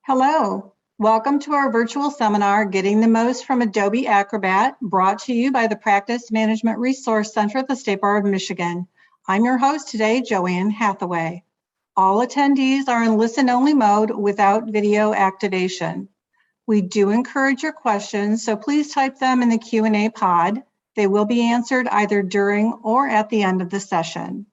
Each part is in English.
Hello, welcome to our virtual seminar, Getting the Most from Adobe Acrobat, brought to you by the Practice Management Resource Center at the State Bar of Michigan. I'm your host today, Joanne Hathaway. All attendees are in listen-only mode without video activation. We do encourage your questions, so please type them in the Q&A pod. They will be answered either during or at the end of the session.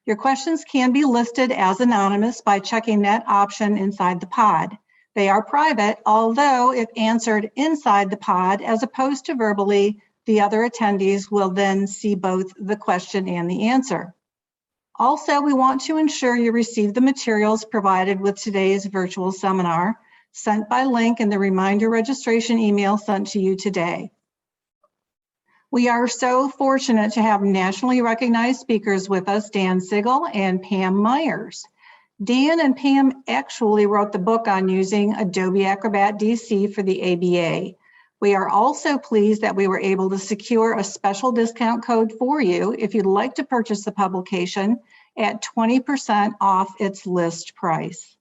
Your questions can be listed as anonymous by checking that option inside the pod. They are private, although if answered inside the pod as opposed to verbally, the other attendees will then see both the question and the answer. Also, we want to ensure you receive the materials provided with today's virtual seminar, sent by link in the reminder registration email sent to you today. We are so fortunate to have nationally recognized speakers with us, Dan Sigel and Pam Myers. Dan and Pam actually wrote the book on using Adobe Acrobat DC for the ABA. We are also pleased that we were able to secure a special discount code for you if you'd like to purchase the publication at 20% off its list price.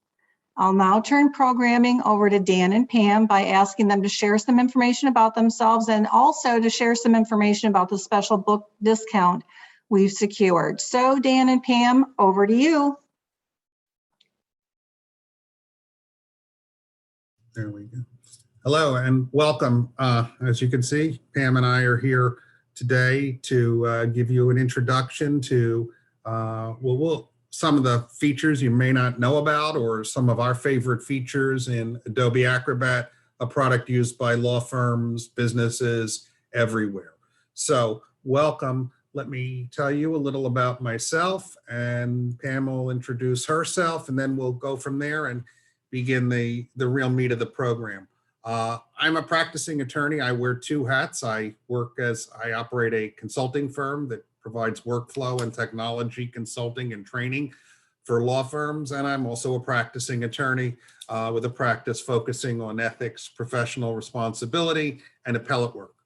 I'll now turn programming over to Dan and Pam by asking them to share some information about themselves and also to share some information about the special book discount we've secured. So Dan and Pam, over to you. There we go. Hello and welcome. As you can see, Pam and I are here today to give you an introduction to some of the features you may not know about, or some of our favorite features in Adobe Acrobat, a product used by law firms, businesses everywhere. So welcome. Let me tell you a little about myself, and Pam will introduce herself, and then we'll go from there and begin the real meat of the program. I'm a practicing attorney. I wear two hats. I operate a consulting firm that provides workflow and technology consulting and training for law firms. And I'm also a practicing attorney with a practice focusing on ethics, professional responsibility, and appellate work.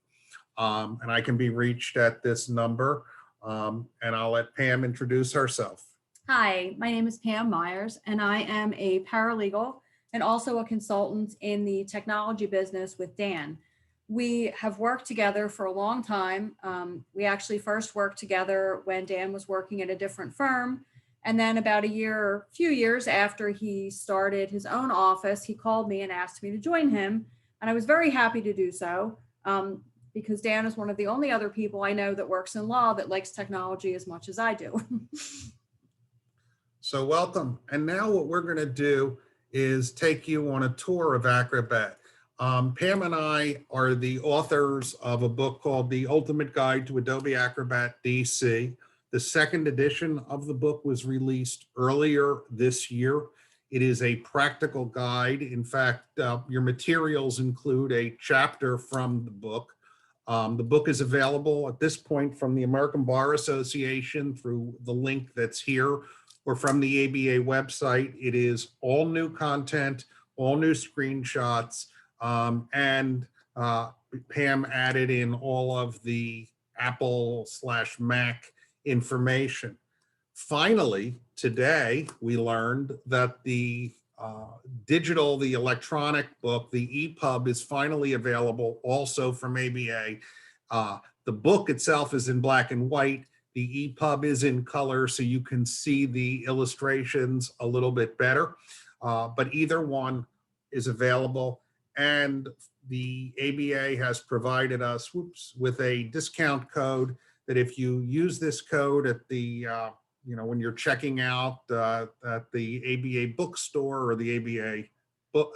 And I can be reached at this number. And I'll let Pam introduce herself. Hi, my name is Pam Myers, and I am a paralegal and also a consultant in the technology business with Dan. We have worked together for a long time. We actually first worked together when Dan was working at a different firm. And then about a few years after he started his own office, he called me and asked me to join him. And I was very happy to do so because Dan is one of the only other people I know that works in law that likes technology as much as I do. So welcome. And now what we're going to do is take you on a tour of Acrobat. Pam and I are the authors of a book called The Ultimate Guide to Adobe Acrobat DC. The second edition of the book was released earlier this year. It is a practical guide. In fact, your materials include a chapter from the book. The book is available at this point from the American Bar Association through the link that's here, or from the ABA website. It is all new content, all new screenshots, and Pam added in all of the Apple/Mac information. Finally, today, we learned that the electronic book, the EPUB, is finally available also from ABA. The book itself is in black and white. The EPUB is in color, so you can see the illustrations a little bit better, but either one is available. And the ABA has provided us with a discount code that if you use this code at the, when you're checking out at the ABA bookstore or the ABA book,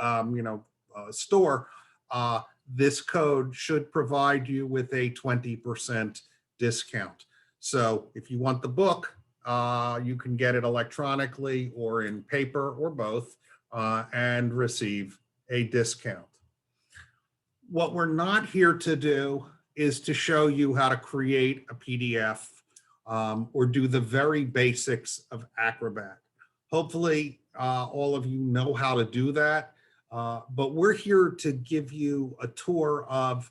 store, this code should provide you with a 20% discount. So if you want the book, you can get it electronically or in paper or both and receive a discount. What we're not here to do is to show you how to create a PDF or do the very basics of Acrobat. Hopefully, all of you know how to do that, but we're here to give you a tour of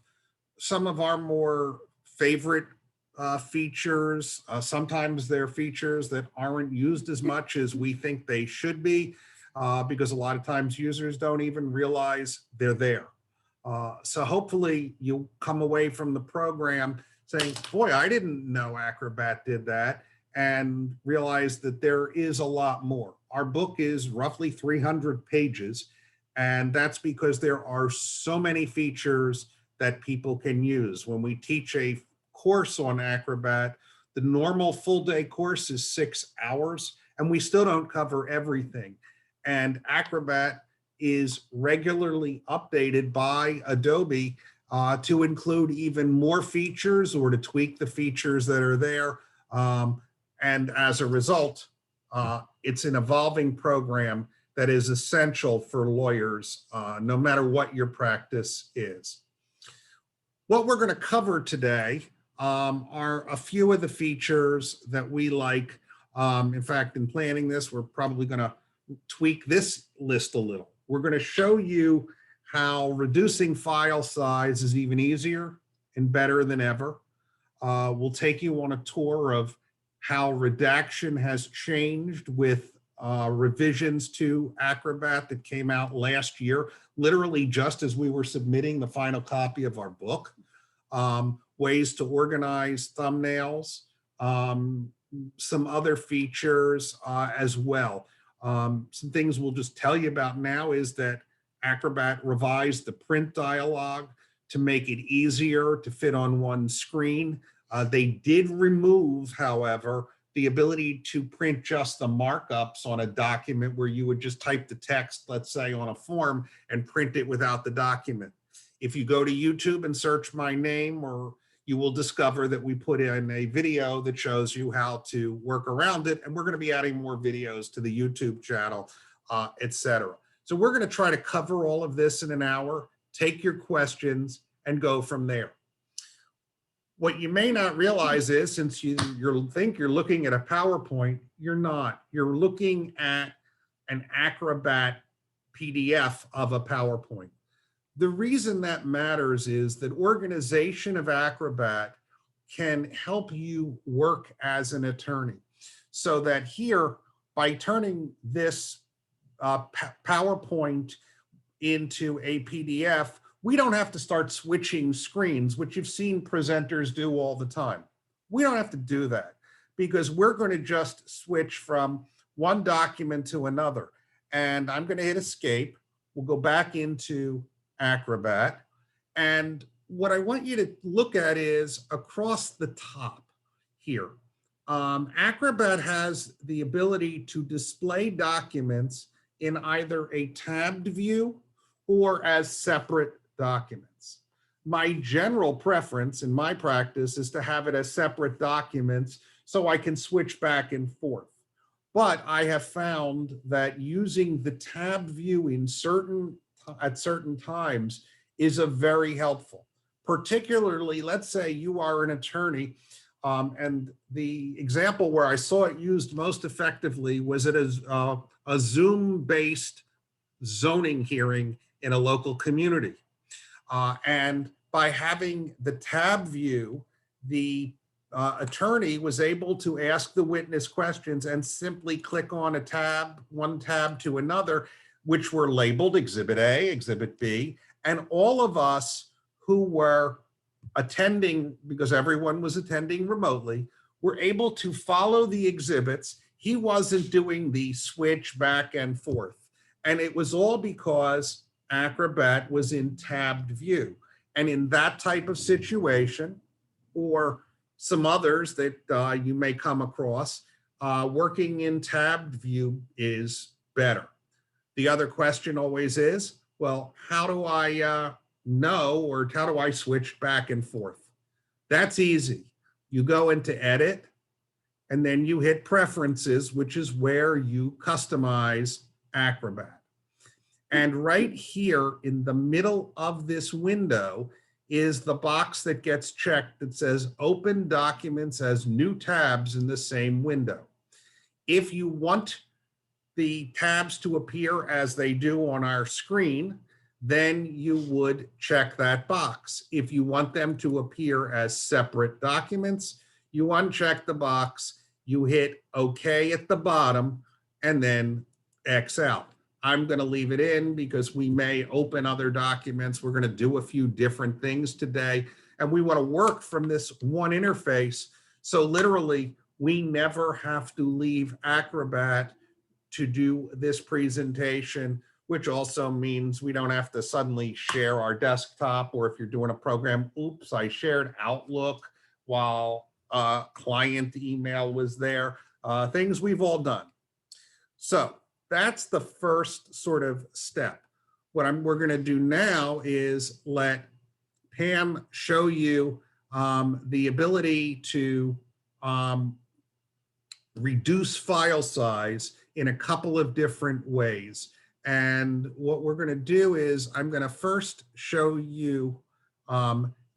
some of our more favorite features. Sometimes they're features that aren't used as much as we think they should be. because a lot of times users don't even realize they're there. So hopefully you come away from the program saying, boy, I didn't know Acrobat did that, and realize that there is a lot more. Our book is roughly 300 pages, and that's because there are so many features that people can use. When we teach a course on Acrobat, the normal full day course is 6 hours, and we still don't cover everything. And Acrobat is regularly updated by Adobe to include even more features or to tweak the features that are there. And as a result, it's an evolving program that is essential for lawyers, no matter what your practice is. What we're going to cover today are a few of the features that we like. In fact, in planning this, we're probably going to tweak this list a little. We're going to show you how reducing file size is even easier and better than ever. We'll take you on a tour of how redaction has changed with revisions to Acrobat that came out last year, literally just as we were submitting the final copy of our book. Ways to organize thumbnails, some other features as well. Some things we'll just tell you about now is that Acrobat revised the print dialog to make it easier to fit on one screen. They did remove, however, the ability to print just the markups on a document where you would just type the text, let's say on a form, and print it without the document. If you go to YouTube and search my name, or you will discover that we put in a video that shows you how to work around it. And we're going to be adding more videos to the YouTube channel, etc. So we're going to try to cover all of this in an hour, take your questions, and go from there. What you may not realize is, since you think you're looking at a PowerPoint, you're not. You're looking at an Acrobat PDF of a PowerPoint. The reason that matters is that organization of Acrobat can help you work as an attorney. So that here, by turning this PowerPoint into a PDF, we don't have to start switching screens, which you've seen presenters do all the time. We don't have to do that because we're going to just switch from one document to another. And I'm going to hit escape. We'll go back into Acrobat. And what I want you to look at is across the top here. Acrobat has the ability to display documents in either a tabbed view or as separate documents. My general preference in my practice is to have it as separate documents so I can switch back and forth. But I have found that using the tabbed view at certain times is very helpful. Particularly, let's say you are an attorney, and the example where I saw it used most effectively was at a Zoom-based zoning hearing in a local community. And by having the tab view, the attorney was able to ask the witness questions and simply click on a tab, one tab to another, which were labeled Exhibit A, Exhibit B, and all of us who were attending, because everyone was attending remotely, were able to follow the exhibits. He wasn't doing the switch back and forth. And it was all because Acrobat was in tabbed view. And in that type of situation, or some others that you may come across, working in tabbed view is better. The other question always is, well, how do I know, or how do I switch back and forth? That's easy. You go into Edit, and then you hit Preferences, which is where you customize Acrobat. And right here in the middle of this window is the box that gets checked that says Open Documents as new tabs in the same window. If you want the tabs to appear as they do on our screen, then you would check that box. If you want them to appear as separate documents, you uncheck the box, you hit OK at the bottom, and then X out. I'm going to leave it in because we may open other documents. We're going to do a few different things today. And we want to work from this one interface. So literally, we never have to leave Acrobat to do this presentation, which also means we don't have to suddenly share our desktop, or if you're doing a program, oops, I shared Outlook while client email was there, things we've all done. So that's the first sort of step. What we're going to do now is let Pam show you the ability to reduce file size in a couple of different ways. And what we're going to do is I'm going to first show you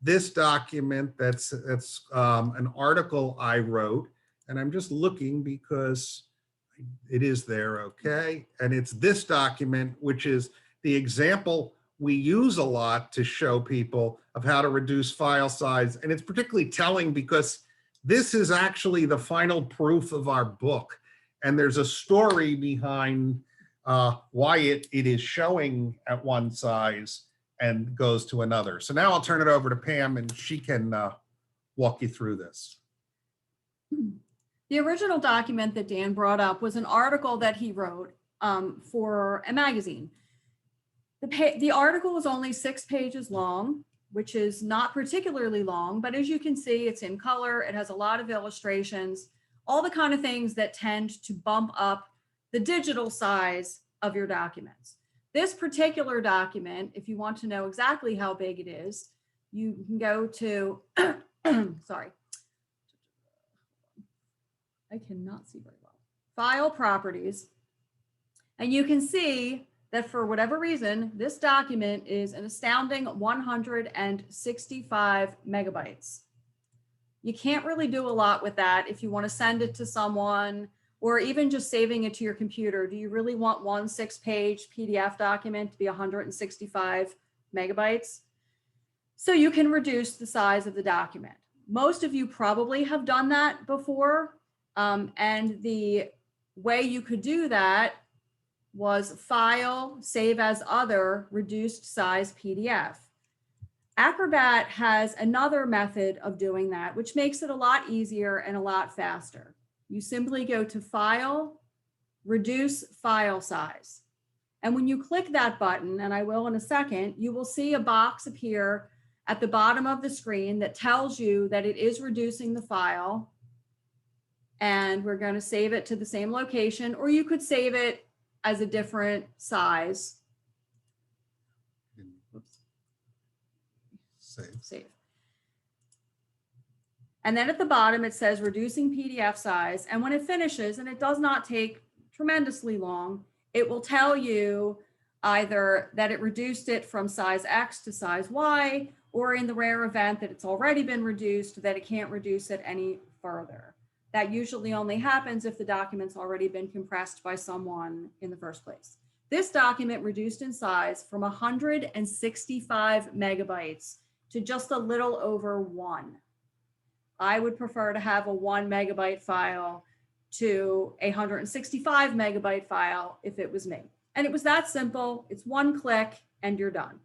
this document that's an article I wrote. And I'm just looking because it is there, okay? And it's this document, which is the example we use a lot to show people of how to reduce file size. And it's particularly telling because this is actually the final proof of our book. And there's a story behind why it is showing at one size and goes to another. So now I'll turn it over to Pam and she can walk you through this. The original document that Dan brought up was an article that he wrote for a magazine. The article was only 6 pages long, which is not particularly long, but as you can see, it's in color. It has a lot of illustrations, all the kind of things that tend to bump up the digital size of your documents. This particular document, if you want to know exactly how big it is, you can go to, sorry, I cannot see very well, File Properties, and you can see that for whatever reason, this document is an astounding 165 megabytes. You can't really do a lot with that if you want to send it to someone or even just saving it to your computer. Do you really want one 6-page PDF document to be 165 megabytes? So you can reduce the size of the document. Most of you probably have done that before. And the way you could do that was File, Save as Other, Reduced Size PDF. Acrobat has another method of doing that, which makes it a lot easier and a lot faster. You simply go to File, Reduce File Size. And when you click that button, and I will in a second, you will see a box appear at the bottom of the screen that tells you that it is reducing the file. And we're going to save it to the same location, or you could save it as a different size. Oops. Save. And then at the bottom, it says reducing PDF size. And when it finishes, and it does not take tremendously long, it will tell you either that it reduced it from size X to size Y, or in the rare event that it's already been reduced, that it can't reduce it any further. That usually only happens if the document's already been compressed by someone in the first place. This document reduced in size from 165 megabytes to just a little over 1. I would prefer to have a 1 megabyte file to a 165 megabyte file if it was me. And it was that simple. It's one click and you're done.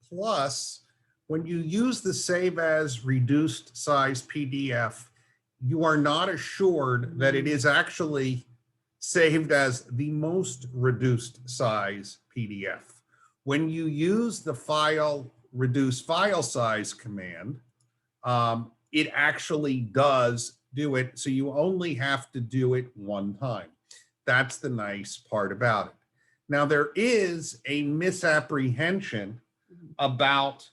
Plus, when you use the Save as Reduced Size PDF, you are not assured that it is actually saved as the most reduced size PDF. When you use the File Reduce File Size command, it actually does do it, so you only have to do it one time. That's the nice part about it. Now, there is a misapprehension about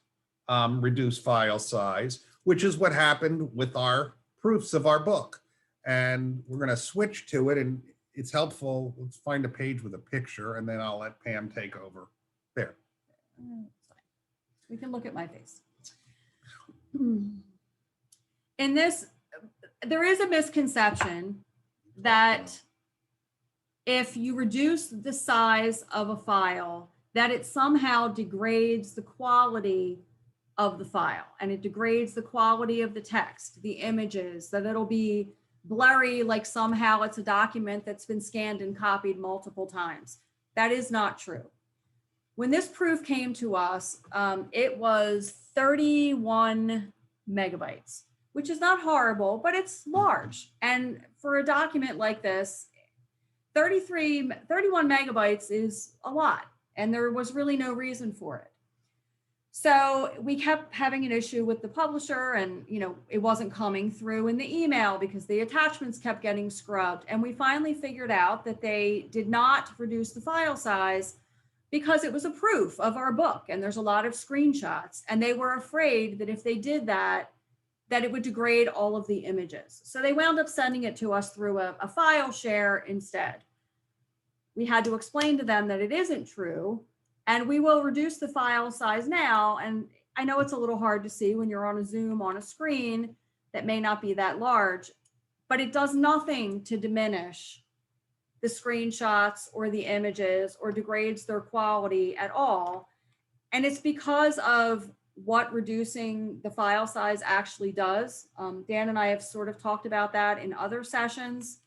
reduced file size, which is what happened with our proofs of our book. And we're going to switch to it, and it's helpful. Let's find a page with a picture, and then I'll let Pam take over. There. We can look at my face. In this, there is a misconception that if you reduce the size of a file, that it somehow degrades the quality of the file, and it degrades the quality of the text, the images, that it'll be blurry, like somehow it's a document that's been scanned and copied multiple times. That is not true. When this proof came to us, it was 31 megabytes, which is not horrible, but it's large. And for a document like this, 31 megabytes is a lot, and there was really no reason for it. So we kept having an issue with the publisher, and it wasn't coming through in the email because the attachments kept getting scrubbed. And we finally figured out that they did not reduce the file size because it was a proof of our book, and there's a lot of screenshots, and they were afraid that if they did that it would degrade all of the images. So they wound up sending it to us through a file share instead. We had to explain to them that it isn't true, and we will reduce the file size now. And I know it's a little hard to see when you're on a Zoom on a screen that may not be that large, but it does nothing to diminish the screenshots or the images or degrades their quality at all. And it's because of what reducing the file size actually does. Dan and I have sort of talked about that in other sessions.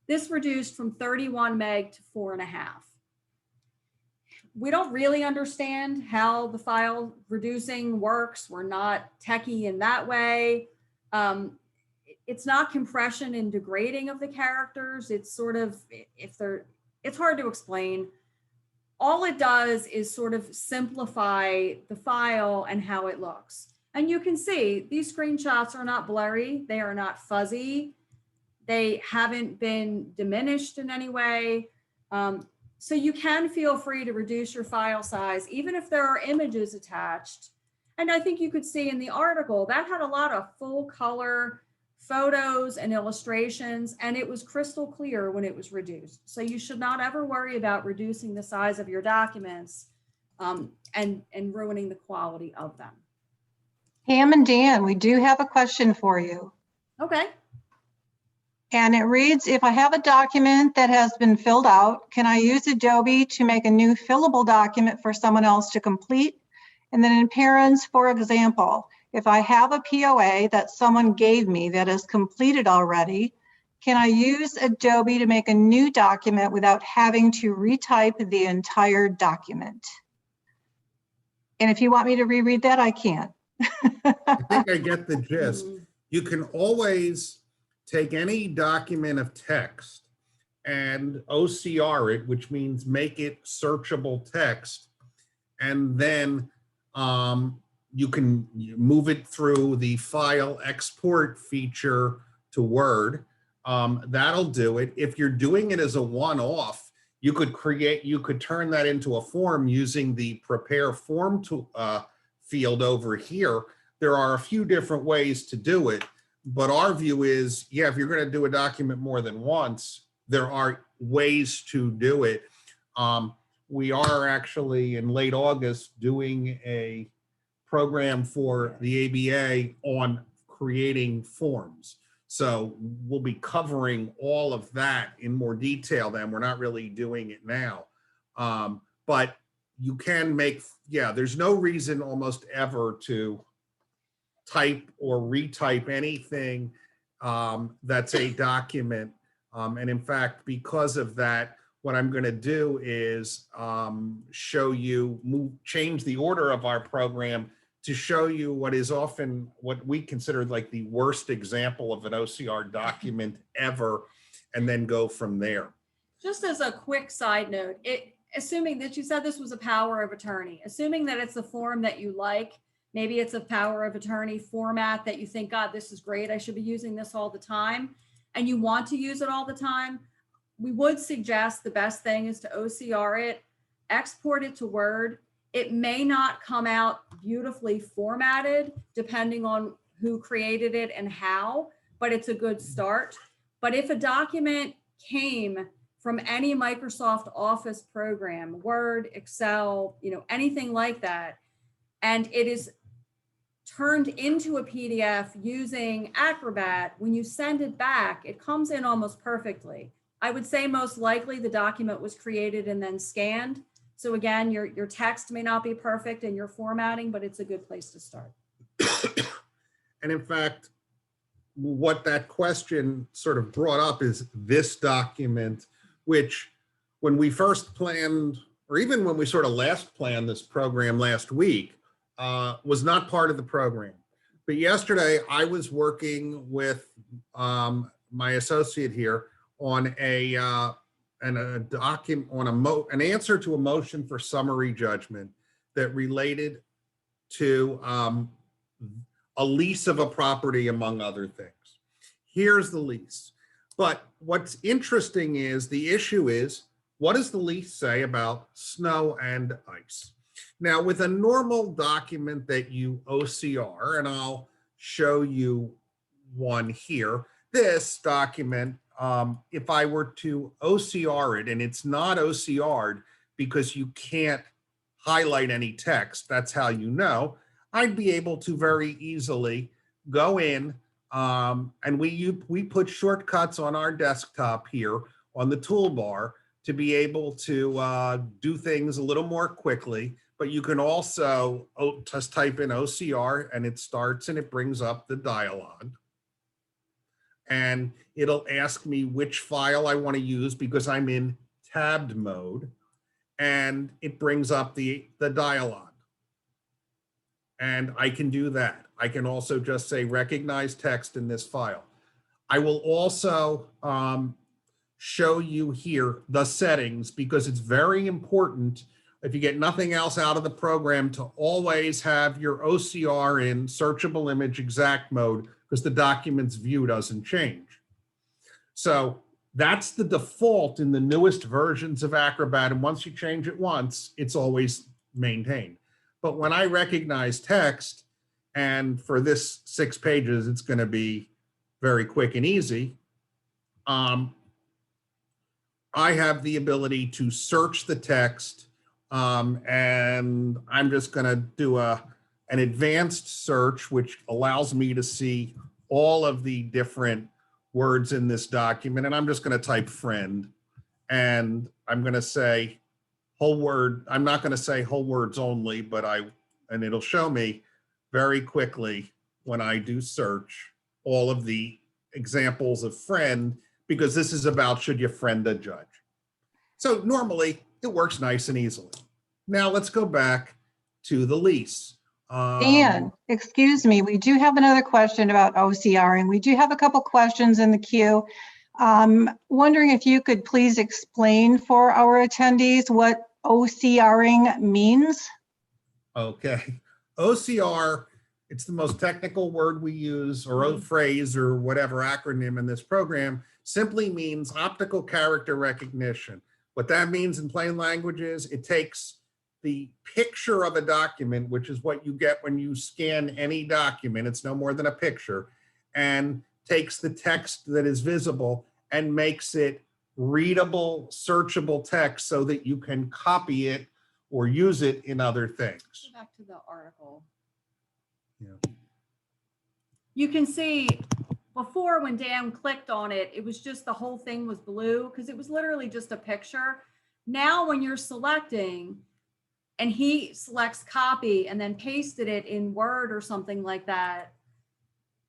This reduced from 31 meg to 4.5. We don't really understand how the file reducing works. We're not techie in that way. It's not compression and degrading of the characters. It's sort of, it's hard to explain. All it does is sort of simplify the file and how it looks. And you can see these screenshots are not blurry. They are not fuzzy. They haven't been diminished in any way. So you can feel free to reduce your file size, even if there are images attached. And I think you could see in the article that had a lot of full color photos and illustrations, and it was crystal clear when it was reduced. So you should not ever worry about reducing the size of your documents and ruining the quality of them. Pam and Dan, we do have a question for you. Okay. And it reads, if I have a document that has been filled out, can I use Adobe to make a new fillable document for someone else to complete? And then in parents, for example, if I have a POA that someone gave me that is completed already, can I use Adobe to make a new document without having to retype the entire document? And if you want me to reread that, I can. I think I get the gist. You can always take any document of text and OCR it, which means make it searchable text, and then you can move it through the file export feature to Word. That'll do it. If you're doing it as a one-off, you could turn that into a form using the prepare form field over here. There are a few different ways to do it, but our view is, yeah, if you're going to do a document more than once, there are ways to do it. We are actually in late August doing a program for the ABA on creating forms. So we'll be covering all of that in more detail than we're not really doing it now. But you can make, yeah, there's no reason almost ever to type or retype anything that's a document. And in fact, because of that, what I'm going to do is show you, change the order of our program to show you what is often what we consider like the worst example of an OCR document ever, and then go from there. Just as a quick side note, assuming that you said this was a power of attorney, assuming that it's a form that you like, maybe it's a power of attorney format that you think, God, this is great, I should be using this all the time, and you want to use it all the time, we would suggest the best thing is to OCR it, export it to Word. It may not come out beautifully formatted depending on who created it and how, but it's a good start. But if a document came from any Microsoft Office program, Word, Excel, anything like that, and it is turned into a PDF using Acrobat, when you send it back, it comes in almost perfectly. I would say most likely the document was created and then scanned. So again, your text may not be perfect in your formatting, but it's a good place to start. And in fact, what that question sort of brought up is this document, which when we first planned, or even when we sort of last planned this program last week, was not part of the program. But yesterday I was working with my associate here on an answer to a motion for summary judgment that related to a lease of a property, among other things. Here's the lease. But what's interesting is the issue is, what does the lease say about snow and ice? Now, with a normal document that you OCR, and I'll show you one here, this document, if I were to OCR it, and it's not OCR'd because you can't highlight any text, that's how you know, I'd be able to very easily go in, and we put shortcuts on our desktop here on the toolbar to be able to do things a little more quickly. But you can also just type in OCR and it starts and it brings up the dialog. And it'll ask me which file I want to use because I'm in tabbed mode. And it brings up the dialog. And I can do that. I can also just say recognize text in this file. I will also show you here the settings, because it's very important, if you get nothing else out of the program, to always have your OCR in searchable image exact mode, because the document's view doesn't change. So that's the default in the newest versions of Acrobat. And once you change it once, it's always maintained. But when I recognize text, and for this 6 pages, it's going to be very quick and easy, I have the ability to search the text, and I'm just going to do an advanced search, which allows me to see all of the different words in this document. And I'm just going to type friend, and I'm going to say whole word. I'm not going to say whole words only, but and it'll show me very quickly when I do search all of the examples of friend, because this is about should you friend a judge. So normally it works nice and easily. Now let's go back to the lease. Dan, excuse me, we do have another question about OCRing. We do have a couple questions in the queue. Wondering if you could please explain for our attendees what OCRing means. Okay, OCR, it's the most technical word we use, or phrase, or whatever acronym in this program, simply means optical character recognition. What that means in plain language is it takes the picture of a document, which is what you get when you scan any document, it's no more than a picture, and takes the text that is visible and makes it readable, searchable text so that you can copy it or use it in other things. Go back to the article. Yeah. You can see before, when Dan clicked on it, it was just the whole thing was blue because it was literally just a picture. Now when you're selecting and he selects copy and then pasted it in Word or something like that,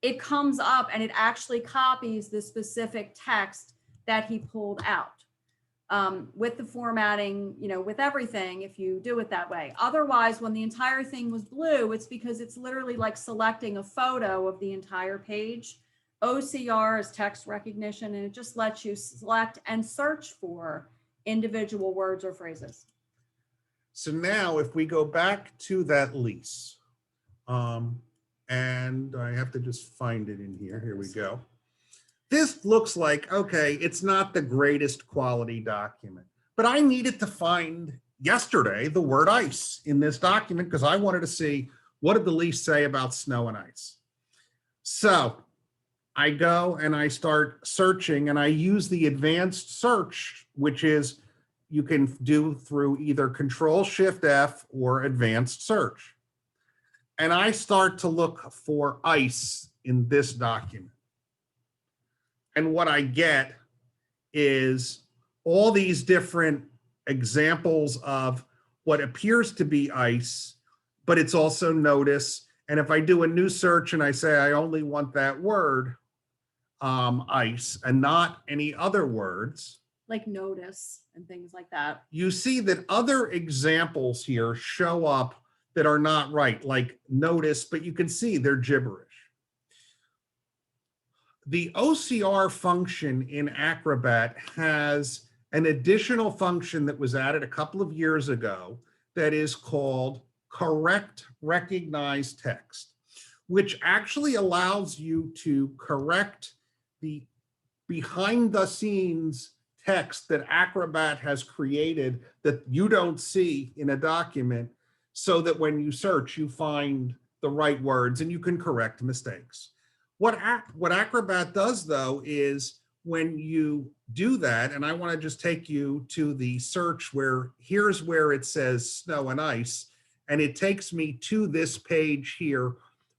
it comes up and it actually copies the specific text that he pulled out. With the formatting, you know, with everything, if you do it that way. Otherwise, when the entire thing was blue, it's because it's literally like selecting a photo of the entire page. OCR is text recognition, and it just lets you select and search for individual words or phrases. So now if we go back to that lease, and I have to just find it in here. Here we go. This looks like, okay, it's not the greatest quality document, but I needed to find yesterday the word ice in this document because I wanted to see what did the lease say about snow and ice. So I go and I start searching, and I use the advanced search, which is you can do through either Control-Shift-F or advanced search. And I start to look for ice in this document. And what I get is all these different examples of what appears to be ice, but it's also notice. And if I do a new search and I say I only want that word, ice, and not any other words, like notice and things like that. You see that other examples here show up that are not right, like notice, but you can see they're gibberish. The OCR function in Acrobat has an additional function that was added a couple of years ago that is called correct recognized text, which actually allows you to correct the behind the scenes text that Acrobat has created that you don't see in a document, so that when you search, you find the right words and you can correct mistakes. What Acrobat does, though, is when you do that, and I want to just take you to the search where here's where it says snow and ice, and it takes me to this page here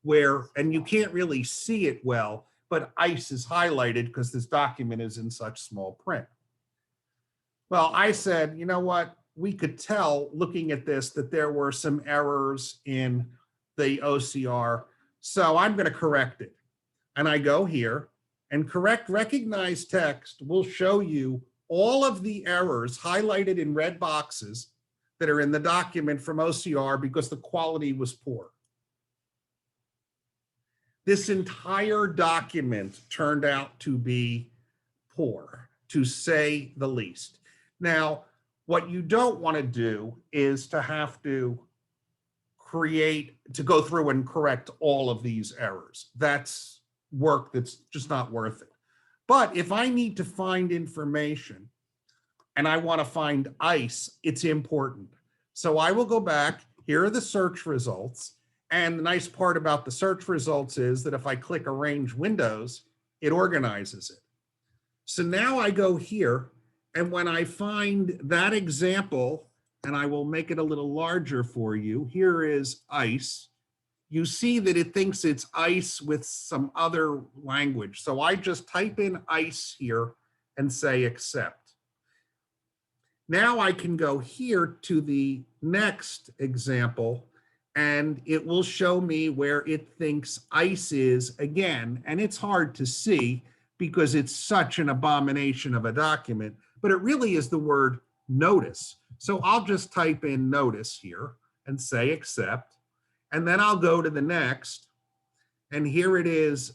where, and you can't really see it well, but ice is highlighted because this document is in such small print. Well, I said, you know what? We could tell looking at this that there were some errors in the OCR, so I'm going to correct it. And I go here, and correct recognized text will show you all of the errors highlighted in red boxes that are in the document from OCR because the quality was poor. This entire document turned out to be poor, to say the least. Now, what you don't want to do is to have to go through and correct all of these errors. That's work that's just not worth it. But if I need to find information and I want to find ice, it's important. So I will go back. Here are the search results. And the nice part about the search results is that if I click Arrange Windows, it organizes it. So now I go here, and when I find that example, and I will make it a little larger for you, here is ice. You see that it thinks it's ice with some other language. So I just type in ice here and say accept. Now I can go here to the next example, and it will show me where it thinks ice is again. And it's hard to see because it's such an abomination of a document, but it really is the word notice. So I'll just type in notice here and say accept. And then I'll go to the next, and here it is.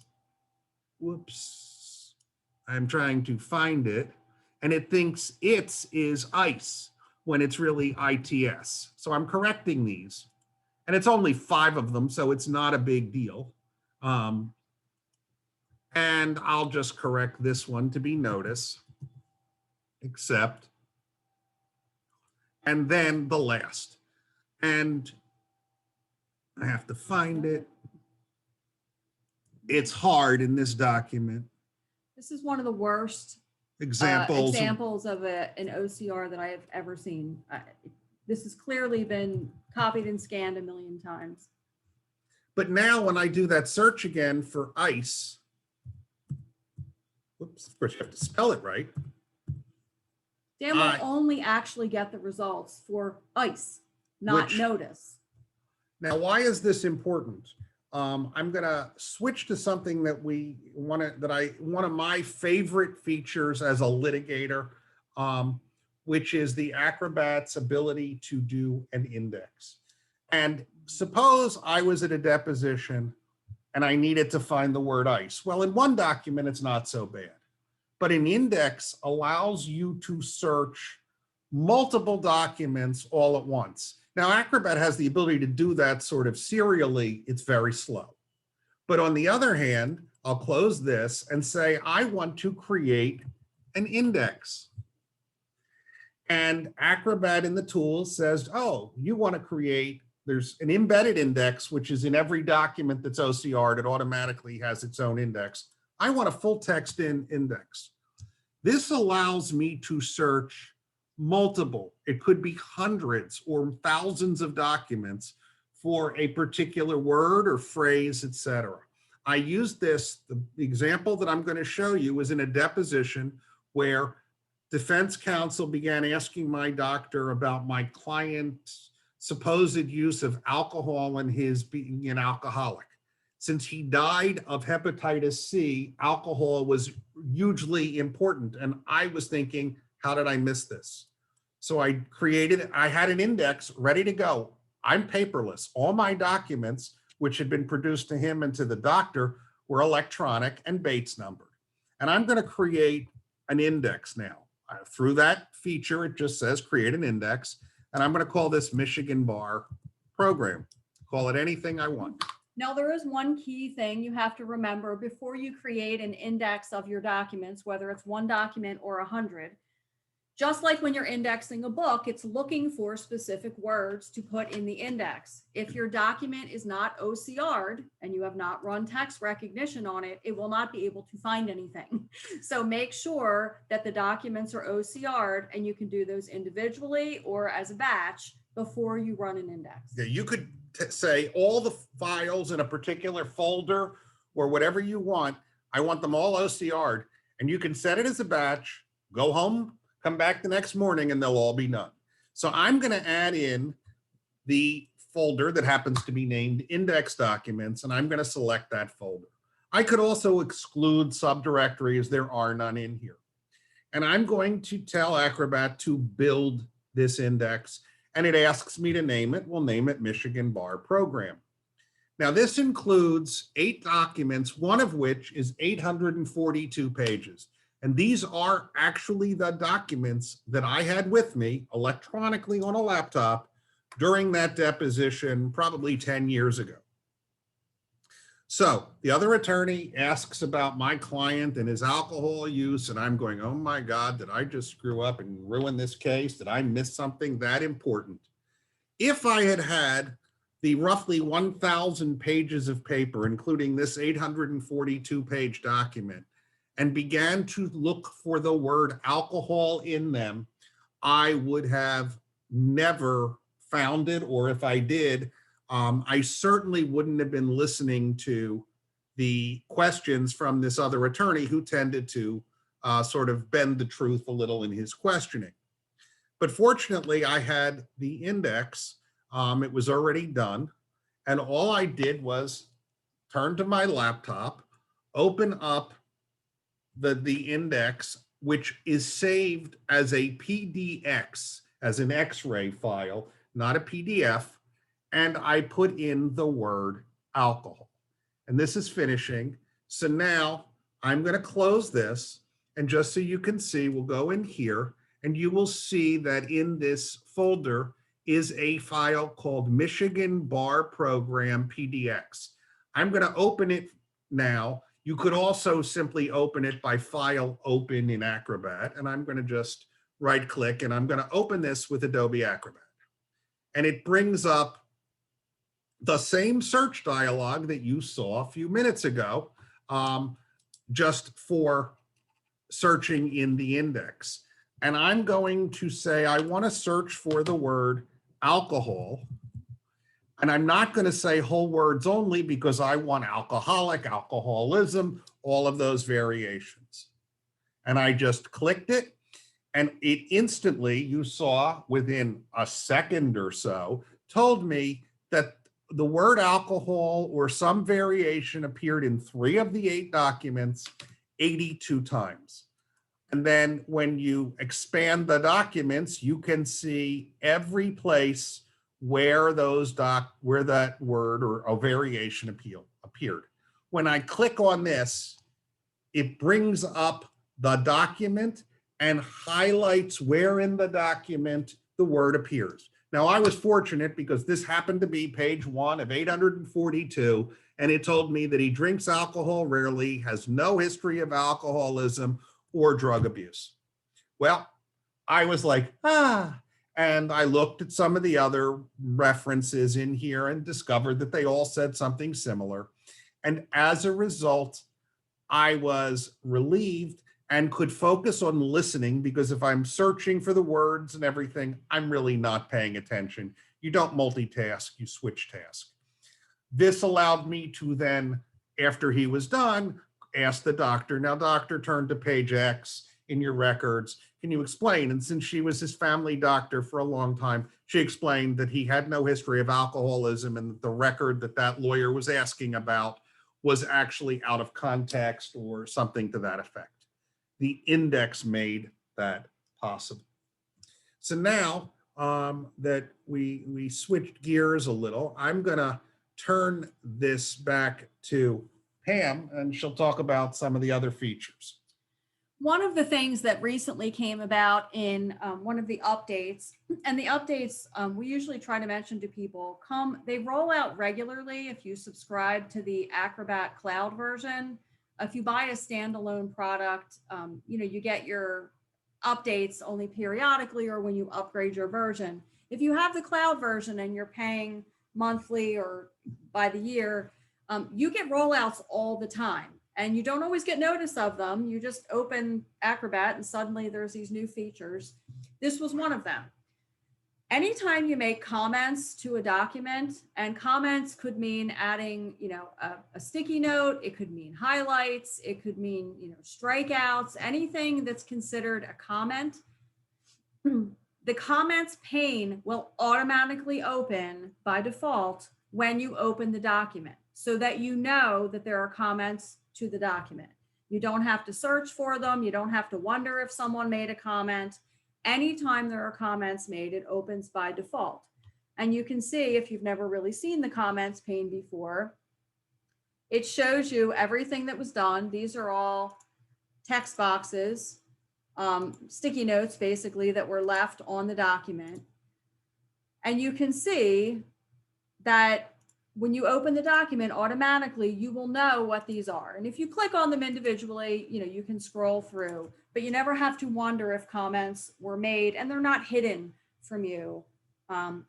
Whoops, I'm trying to find it. And it thinks it's is ice when it's really ITS. So I'm correcting these. And it's only 5 of them, so it's not a big deal. And I'll just correct this one to be notice, accept, and then the last. And I have to find it. It's hard in this document. This is one of the worst Examples of an OCR that I have ever seen. This has clearly been copied and scanned a million times. But now when I do that search again for ice, whoops, of course you have to spell it right. Dan will only actually get the results for ice, not notice. Now, why is this important? I'm going to switch to something that one of my favorite features as a litigator, which is the Acrobat's ability to do an index. And suppose I was at a deposition and I needed to find the word ice. Well, in one document, it's not so bad. But an index allows you to search multiple documents all at once. Now, Acrobat has the ability to do that sort of serially. It's very slow. But on the other hand, I'll close this and say, I want to create an index. And Acrobat in the tools says, oh, you want to create, there's an embedded index, which is in every document that's OCR'd, it automatically has its own index. I want a full text index. This allows me to search multiple, it could be hundreds or thousands of documents for a particular word or phrase, etc. I used this, the example that I'm going to show you is in a deposition where defense counsel began asking my doctor about my client's supposed use of alcohol and his being an alcoholic. Since he died of hepatitis C, alcohol was hugely important. And I was thinking, how did I miss this? So I had an index ready to go. I'm paperless. All my documents, which had been produced to him and to the doctor, were electronic and Bates numbered. And I'm going to create an index now. Through that feature, it just says create an index. And I'm going to call this Michigan Bar Program. Call it anything I want. Now, there is one key thing you have to remember before you create an index of your documents, whether it's one document or 100. Just like when you're indexing a book, it's looking for specific words to put in the index. If your document is not OCR'd and you have not run text recognition on it, it will not be able to find anything. So make sure that the documents are OCR'd, and you can do those individually or as a batch before you run an index. Yeah, you could say all the files in a particular folder or whatever you want. I want them all OCR'd, and you can set it as a batch, go home, come back the next morning, and they'll all be done. So I'm going to add in the folder that happens to be named index documents, and I'm going to select that folder. I could also exclude subdirectories. There are none in here. And I'm going to tell Acrobat to build this index, and it asks me to name it. We'll name it Michigan Bar Program. Now, this includes 8 documents, one of which is 842 pages. And these are actually the documents that I had with me electronically on a laptop during that deposition probably 10 years ago. So the other attorney asks about my client and his alcohol use, and I'm going, oh my God, did I just screw up and ruin this case? Did I miss something that important? If I had had the roughly 1,000 pages of paper, including this 842-page document, and began to look for the word alcohol in them, I would have never found it, or if I did, I certainly wouldn't have been listening to the questions from this other attorney who tended to sort of bend the truth a little in his questioning. But fortunately, I had the index. It was already done. And all I did was turn to my laptop, open up the index, which is saved as a PDX, as an X-ray file, not a PDF, and I put in the word alcohol. And this is finishing. So now I'm going to close this, and just so you can see, we'll go in here, and you will see that in this folder is a file called Michigan Bar Program PDX. I'm going to open it now. You could also simply open it by File, Open in Acrobat, and I'm going to just right-click, and I'm going to open this with Adobe Acrobat. And it brings up the same search dialog that you saw a few minutes ago, just for searching in the index. And I'm going to say, I want to search for the word alcohol. And I'm not going to say whole words only because I want alcoholic, alcoholism, all of those variations. And I just clicked it, and it instantly, you saw within a second or so, told me that the word alcohol or some variation appeared in 3 of the 8 documents 82 times. And then when you expand the documents, you can see every place where that word or a variation appeared. When I click on this, it brings up the document and highlights where in the document the word appears. Now, I was fortunate because this happened to be page 1 of 842, and it told me that he drinks alcohol rarely, has no history of alcoholism or drug abuse. Well, I was like, and I looked at some of the other references in here and discovered that they all said something similar. And as a result, I was relieved and could focus on listening, because if I'm searching for the words and everything, I'm really not paying attention. You don't multitask, you switch task. This allowed me to then, after he was done, ask the doctor, now doctor, turn to page X in your records. Can you explain? And since she was his family doctor for a long time, she explained that he had no history of alcoholism, and the record that lawyer was asking about was actually out of context or something to that effect. The index made that possible. So now that we switched gears a little, I'm gonna turn this back to Pam, and she'll talk about some of the other features. One of the things that recently came about in one of the updates, and the updates we usually try to mention to people, they roll out regularly if you subscribe to the Acrobat cloud version. If you buy a standalone product, you get your updates only periodically or when you upgrade your version. If you have the cloud version and you're paying monthly or by the year, you get rollouts all the time and you don't always get notice of them. You just open Acrobat and suddenly there's these new features. This was one of them. Anytime you make comments to a document, and comments could mean adding, a sticky note, it could mean highlights, it could mean, strikeouts, anything that's considered a comment. The comments pane will automatically open by default when you open the document, so that you know that there are comments to the document. You don't have to search for them. You don't have to wonder if someone made a comment. Anytime there are comments made, it opens by default. And you can see, if you've never really seen the comments pane before, it shows you everything that was done. These are all text boxes, sticky notes basically that were left on the document. And you can see that when you open the document, automatically you will know what these are. And if you click on them individually, you can scroll through, but you never have to wonder if comments were made, and they're not hidden from you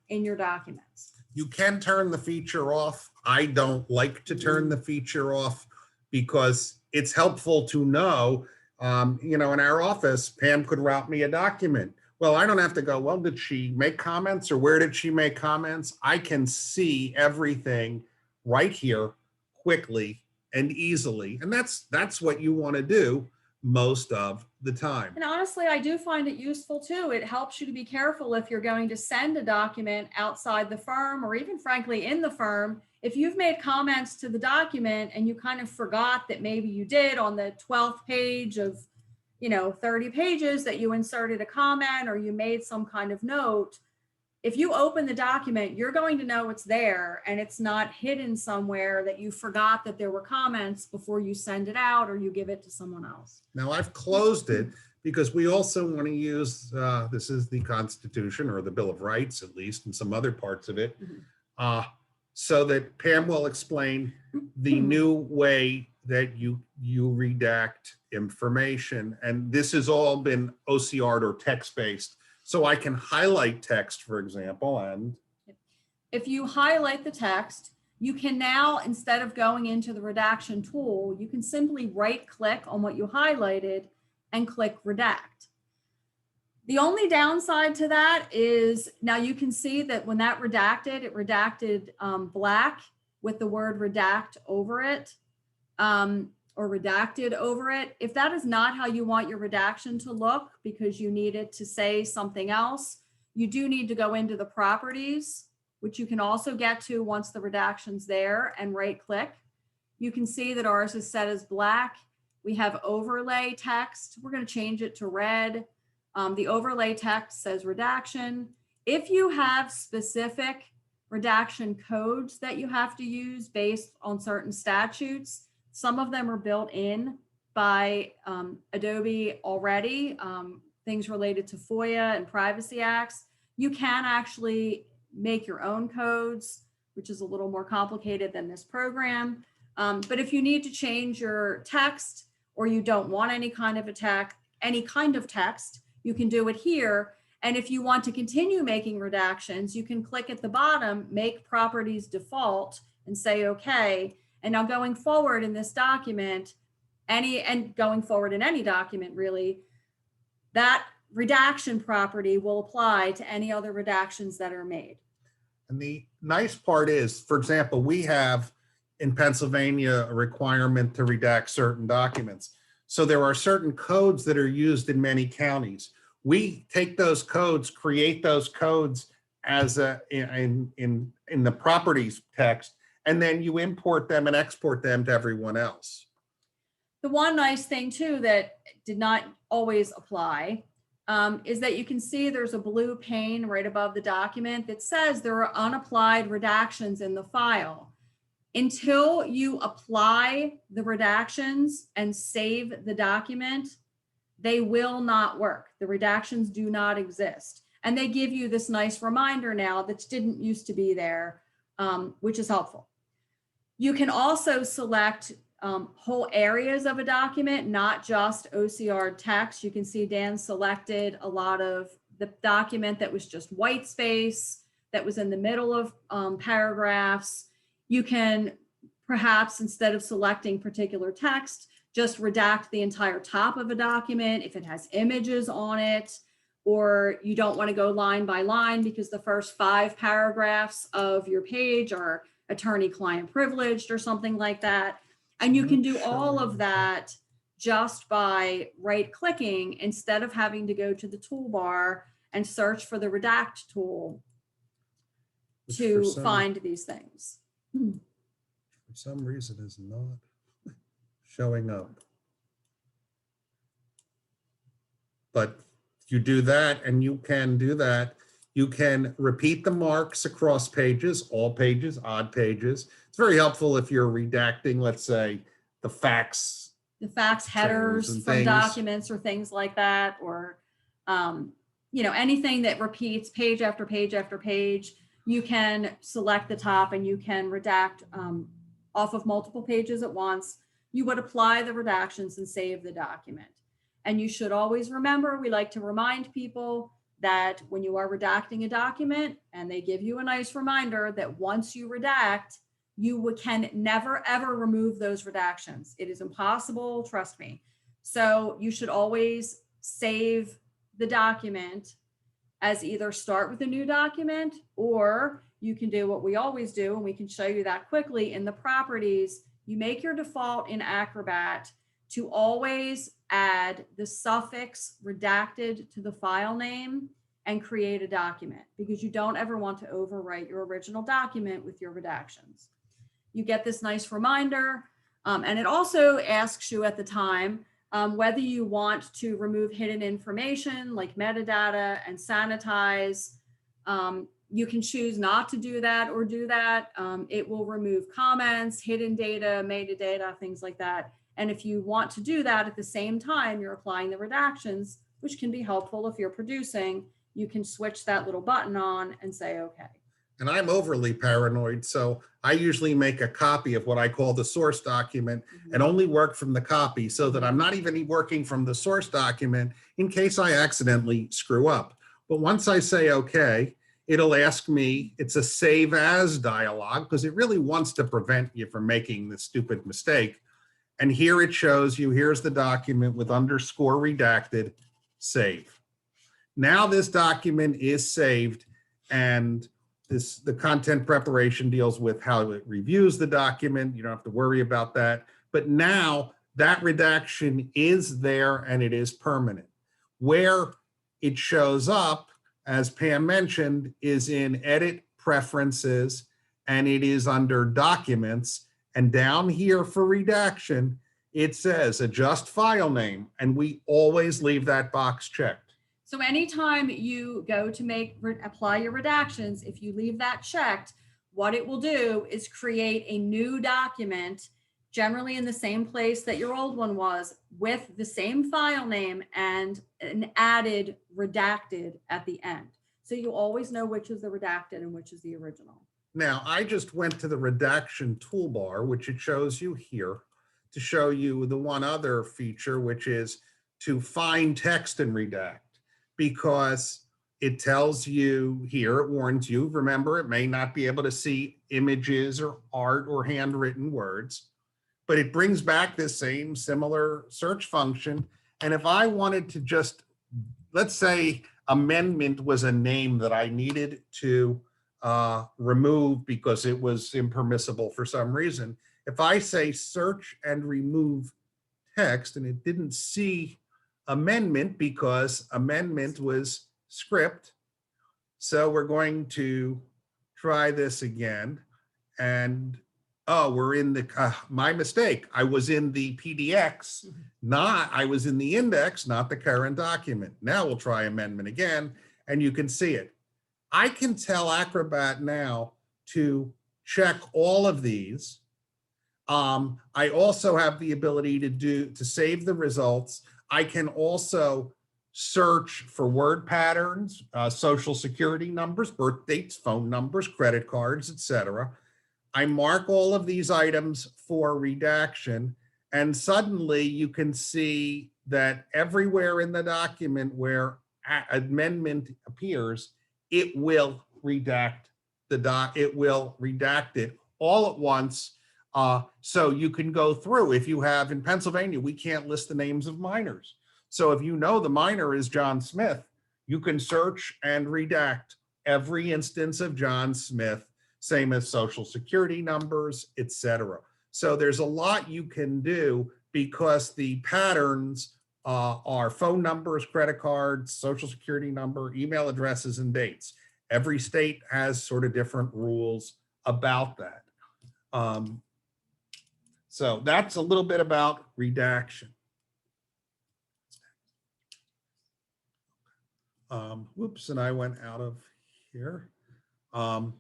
in your documents. You can turn the feature off. I don't like to turn the feature off because it's helpful to know, in our office, Pam could route me a document. Well, I don't have to go, well, did she make comments or where did she make comments? I can see everything right here quickly and easily. And that's what you want to do most of the time. And honestly, I do find it useful too. It helps you to be careful if you're going to send a document outside the firm, or even frankly in the firm. If you've made comments to the document and you kind of forgot that maybe you did on the 12th page of 30 pages that you inserted a comment or you made some kind of note, if you open the document, you're going to know it's there and it's not hidden somewhere that you forgot that there were comments before you send it out or you give it to someone else. Now I've closed it because we also want to use, this is the Constitution or the Bill of Rights, at least, and some other parts of it, so that Pam will explain the new way that you redact information. And this has all been OCR'd or text-based. So I can highlight text, for example, and if you highlight the text, you can now, instead of going into the redaction tool, you can simply right-click on what you highlighted and click redact. The only downside to that is now you can see that when that redacted, it redacted black with the word redact over it. Or redacted over it. If that is not how you want your redaction to look because you need it to say something else, you do need to go into the properties, which you can also get to once the redaction's there, and right click. You can see that ours is set as black. We have overlay text. We're going to change it to red. The overlay text says redaction. If you have specific redaction codes that you have to use based on certain statutes, some of them are built in by Adobe already, things related to FOIA and Privacy Acts. You can actually make your own codes, which is a little more complicated than this program. But if you need to change your text or you don't want any kind of text, you can do it here. And if you want to continue making redactions, you can click at the bottom, make properties default, and say, okay. And now going forward in this document, going forward in any document really, that redaction property will apply to any other redactions that are made. And the nice part is, for example, we have in Pennsylvania a requirement to redact certain documents. So there are certain codes that are used in many counties. We take those codes, create those codes as in the properties text, and then you import them and export them to everyone else. The one nice thing too that did not always apply is that you can see there's a blue pane right above the document that says there are unapplied redactions in the file. Until you apply the redactions and save the document, they will not work. The redactions do not exist. And they give you this nice reminder now that didn't used to be there, which is helpful. You can also select whole areas of a document, not just OCR text. You can see Dan selected a lot of the document that was just white space, that was in the middle of paragraphs. You can perhaps, instead of selecting particular text, just redact the entire top of a document if it has images on it, or you don't want to go line by line because the first 5 paragraphs of your page are attorney-client privileged or something like that. And you can do all of that just by right-clicking instead of having to go to the toolbar and search for the redact tool to find these things. For some reason is not showing up. But you do that, and you can do that. You can repeat the marks across pages, all pages, odd pages. It's very helpful if you're redacting, let's say, the facts Headers from documents or things like that, or anything that repeats page after page after page. You can select the top and you can redact off of multiple pages at once. You would apply the redactions and save the document. And you should always remember, we like to remind people that when you are redacting a document, and they give you a nice reminder that once you redact, you can never, ever remove those redactions. It is impossible, trust me. So you should always save the document as either start with a new document, or you can do what we always do, and we can show you that quickly in the properties. You make your default in Acrobat to always add the suffix redacted to the file name and create a document, because you don't ever want to overwrite your original document with your redactions. You get this nice reminder, and it also asks you at the time whether you want to remove hidden information like metadata and sanitize. You can choose not to do that or do that. It will remove comments, hidden data, metadata, things like that. And if you want to do that at the same time, you're applying the redactions, which can be helpful if you're producing. You can switch that little button on and say, okay. And I'm overly paranoid, so I usually make a copy of what I call the source document and only work from the copy, so that I'm not even working from the source document in case I accidentally screw up. But once I say okay, it'll ask me, it's a save as dialog, because it really wants to prevent you from making this stupid mistake. And here it shows you, here's the document with underscore redacted, save. Now this document is saved, and the content preparation deals with how it reviews the document. You don't have to worry about that. But now that redaction is there and it is permanent. Where it shows up, as Pam mentioned, is in Edit Preferences, and it is under Documents. And down here for redaction, it says Adjust File Name, and we always leave that box checked. So anytime you go to apply your redactions, if you leave that checked, what it will do is create a new document, generally in the same place that your old one was, with the same file name and an added redacted at the end. So you always know which is the redacted and which is the original. Now, I just went to the redaction toolbar, which it shows you here, to show you the one other feature, which is to find text and redact, because it tells you here, it warns you, remember, it may not be able to see images or art or handwritten words, but it brings back this same similar search function. And if I wanted to just, let's say amendment was a name that I needed to remove because it was impermissible for some reason. If I say search and remove text, and it didn't see amendment because amendment was script. So we're going to try this again. And Oh, we're in the, my mistake. I was in the PDX, I was in the index, not the current document. Now we'll try amendment again, and you can see it. I can tell Acrobat now to check all of these. I also have the ability to save the results. I can also search for word patterns, social security numbers, birth dates, phone numbers, credit cards, etc. I mark all of these items for redaction, and suddenly you can see that everywhere in the document where amendment appears, it will redact it will redact it all at once. So you can go through. If you have, in Pennsylvania, we can't list the names of minors. So if you know the minor is John Smith, you can search and redact every instance of John Smith, same as social security numbers, etc. So there's a lot you can do because the patterns are phone numbers, credit cards, social security number, email addresses, and dates. Every state has sort of different rules about that. So that's a little bit about redaction. Whoops, and I went out of here. One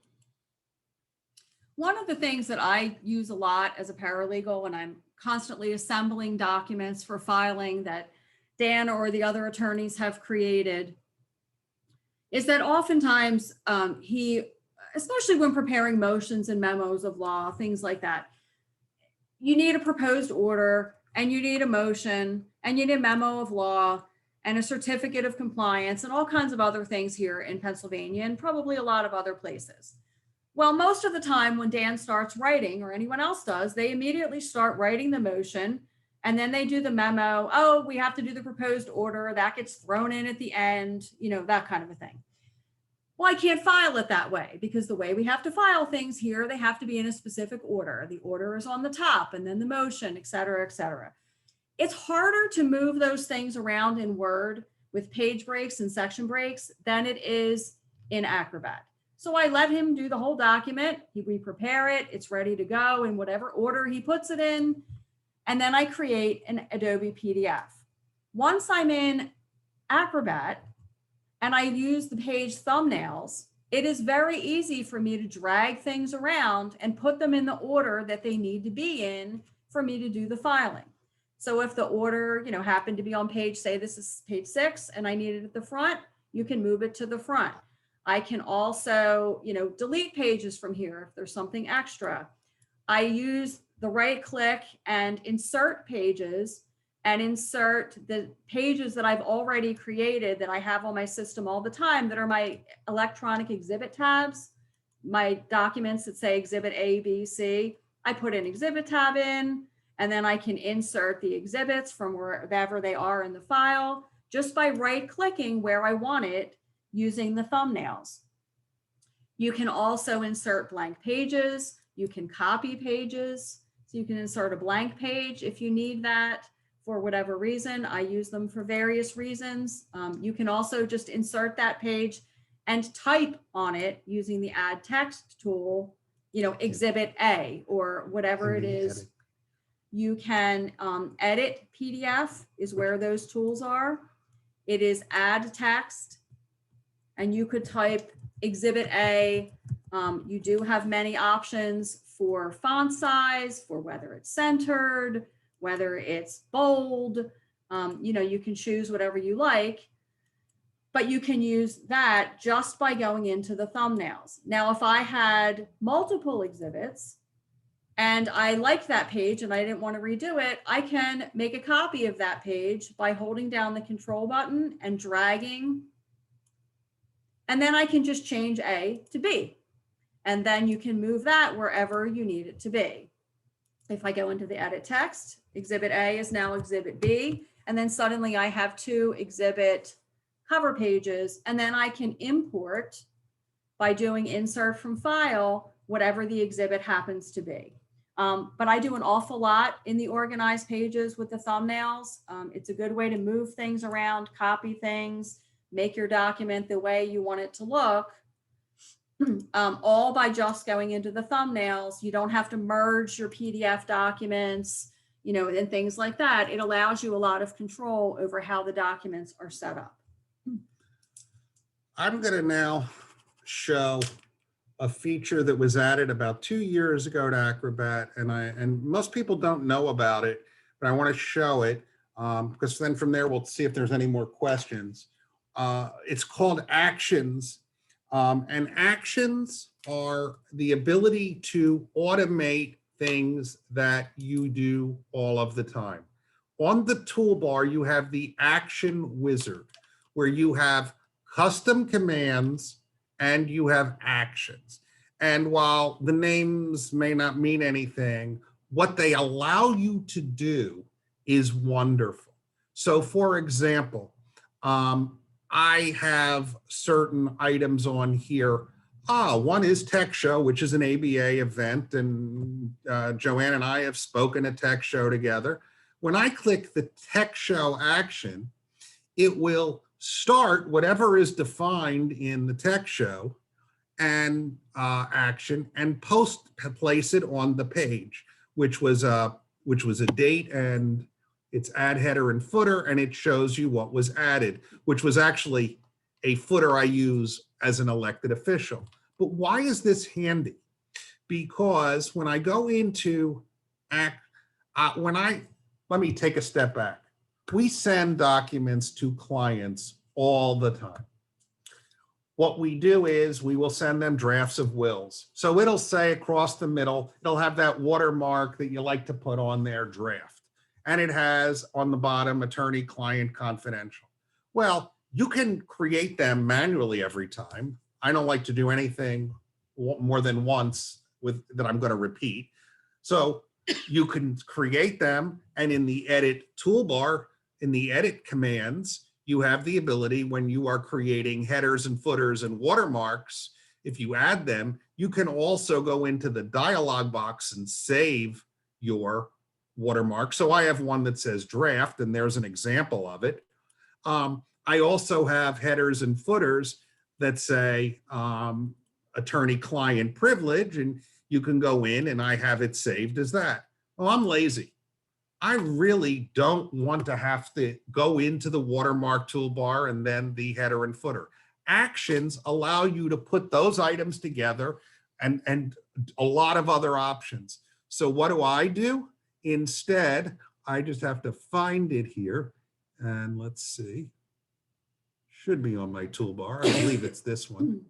of the things that I use a lot as a paralegal when I'm constantly assembling documents for filing that Dan or the other attorneys have created is that oftentimes especially when preparing motions and memos of law, things like that, you need a proposed order and you need a motion and you need a memo of law and a certificate of compliance and all kinds of other things here in Pennsylvania and probably a lot of other places. Well, most of the time when Dan starts writing or anyone else does, they immediately start writing the motion and then they do the memo. Oh, we have to do the proposed order. That gets thrown in at the end, that kind of a thing. Well, I can't file it that way because the way we have to file things here, they have to be in a specific order. The order is on the top and then the motion, et cetera, et cetera. It's harder to move those things around in Word with page breaks and section breaks than it is in Acrobat. So I let him do the whole document. We prepare it. It's ready to go in whatever order he puts it in. And then I create an Adobe PDF. Once I'm in Acrobat and I use the page thumbnails, it is very easy for me to drag things around and put them in the order that they need to be in for me to do the filing. So if the order, happened to be on page, say this is page 6 and I need it at the front, you can move it to the front. I can also, delete pages from here if there's something extra. I use the right click and insert pages and insert the pages that I've already created that I have on my system all the time that are my electronic exhibit tabs, my documents that say exhibit A, B, C. I put an exhibit tab in, and then I can insert the exhibits from wherever they are in the file just by right clicking where I want it using the thumbnails. You can also insert blank pages. You can copy pages. So you can insert a blank page if you need that for whatever reason. I use them for various reasons. You can also just insert that page and type on it using the add text tool, exhibit A or whatever it is. You can edit PDF is where those tools are. It is add text, and you could type exhibit A. You do have many options for font size, for whether it's centered, whether it's bold. You can choose whatever you like, but you can use that just by going into the thumbnails. Now, if I had multiple exhibits, and I liked that page and I didn't want to redo it, I can make a copy of that page by holding down the control button and dragging. And then I can just change A to B. And then you can move that wherever you need it to be. If I go into the edit text, exhibit A is now exhibit B. And then suddenly I have 2 exhibit cover pages. And then I can import by doing insert from file, whatever the exhibit happens to be. But I do an awful lot in the organized pages with the thumbnails. It's a good way to move things around, copy things, make your document the way you want it to look. all by just going into the thumbnails. You don't have to merge your PDF documents, and things like that. It allows you a lot of control over how the documents are set up. I'm going to now show a feature that was added about 2 years ago to Acrobat, and most people don't know about it, but I want to show it because then from there we'll see if there's any more questions. It's called Actions, and actions are the ability to automate things that you do all of the time. On the toolbar, you have the Action Wizard, where you have custom commands and you have actions. And while the names may not mean anything, what they allow you to do is wonderful. So for example, I have certain items on here. One is Tech Show, which is an ABA event, and Joanne and I have spoken at Tech Show together. When I click the Tech Show action, it will start whatever is defined in the Tech Show and action and place it on the page, which was a date and it's add header and footer, and it shows you what was added, which was actually a footer I use as an elected official. But why is this handy? Because when I go into let me take a step back. We send documents to clients all the time. What we do is we will send them drafts of wills. So it'll say across the middle, it'll have that watermark that you like to put on their draft. And it has on the bottom, attorney-client confidential. Well, you can create them manually every time. I don't like to do anything more than once that I'm going to repeat. So you can create them, and in the edit toolbar, in the edit commands, you have the ability when you are creating headers and footers and watermarks, if you add them, you can also go into the dialog box and save your watermark. So I have one that says draft, and there's an example of it. I also have headers and footers that say attorney-client privilege, and you can go in and I have it saved as that. Well, I'm lazy. I really don't want to have to go into the watermark toolbar and then the header and footer. Actions allow you to put those items together and a lot of other options. So what do? Instead, I just have to find it here. And let's see. Should be on my toolbar. I believe it's this one.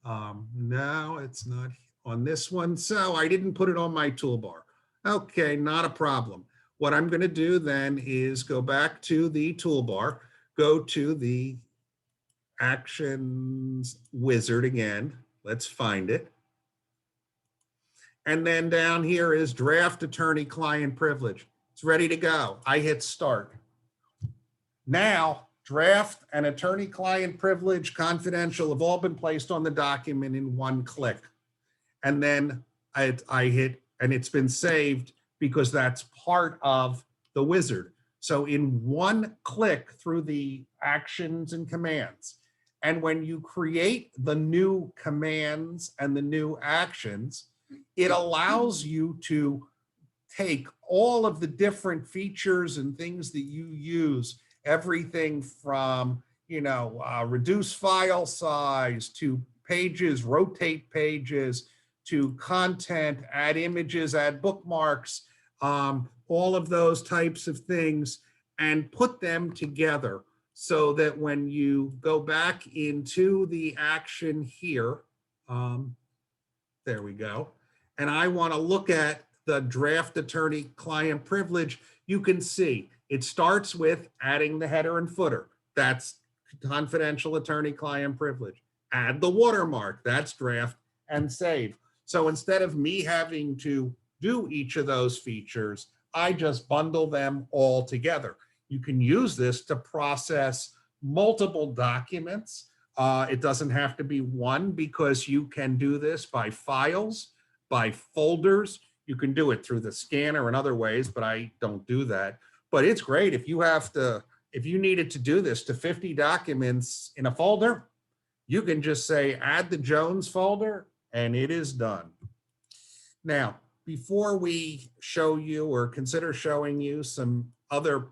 No, it's not on this one. So I didn't put it on my toolbar. Okay, not a problem. What I'm going to do then is go back to the toolbar, go to the Actions Wizard again. Let's find it. And then down here is Draft Attorney-Client Privilege. It's ready to go. I hit Start. Now, draft and attorney-client privilege confidential have all been placed on the document in one click. And then I hit, and it's been saved because that's part of the wizard. So in one click through the actions and commands, and when you create the new commands and the new actions, it allows you to take all of the different features and things that you use, everything from, reduce file size to pages, rotate pages, to content, add images, add bookmarks, all of those types of things, and put them together so that when you go back into the action here, there we go, and I want to look at the draft attorney-client privilege, you can see it starts with adding the header and footer. That's confidential attorney-client privilege. Add the watermark, that's draft, and save. So instead of me having to do each of those features, I just bundle them all together. You can use this to process multiple documents. It doesn't have to be one, because you can do this by files, by folders. You can do it through the scanner and other ways, but I don't do that. But it's great if you needed to do this to 50 documents in a folder, you can just say add the Jones folder and it is done. Now, before we show you or consider showing you some other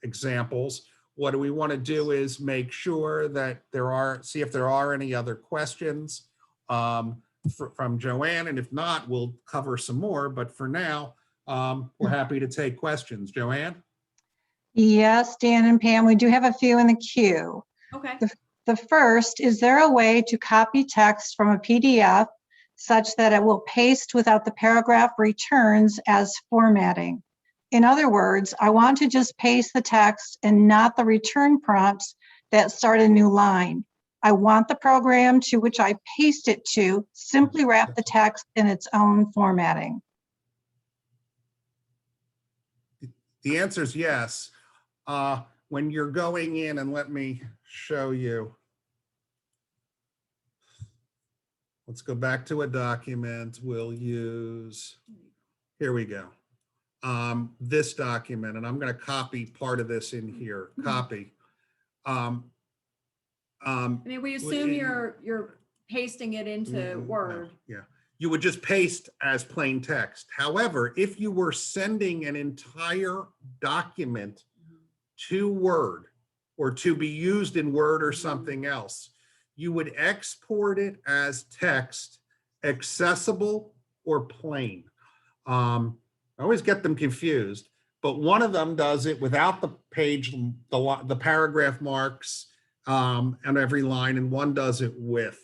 examples, what we want to do is make sure that see if there are any other questions from Joanne, and if not, we'll cover some more, but for now, we're happy to take questions. Joanne? Yes, Dan and Pam, we do have a few in the queue. Okay. The first, is there a way to copy text from a PDF such that it will paste without the paragraph returns as formatting? In other words, I want to just paste the text and not the return prompts that start a new line. I want the program to which I paste it to simply wrap the text in its own formatting. The answer is yes. When you're going in, and let me show you. Let's go back to a document. We'll use, here we go. This document, and I'm going to copy part of this in here. Copy. I mean, we assume you're pasting it into Word. Yeah. You would just paste as plain text. However, if you were sending an entire document to Word or to be used in Word or something else, you would export it as text, accessible or plain. I always get them confused, but one of them does it without the page, the paragraph marks on every line, and one does it with.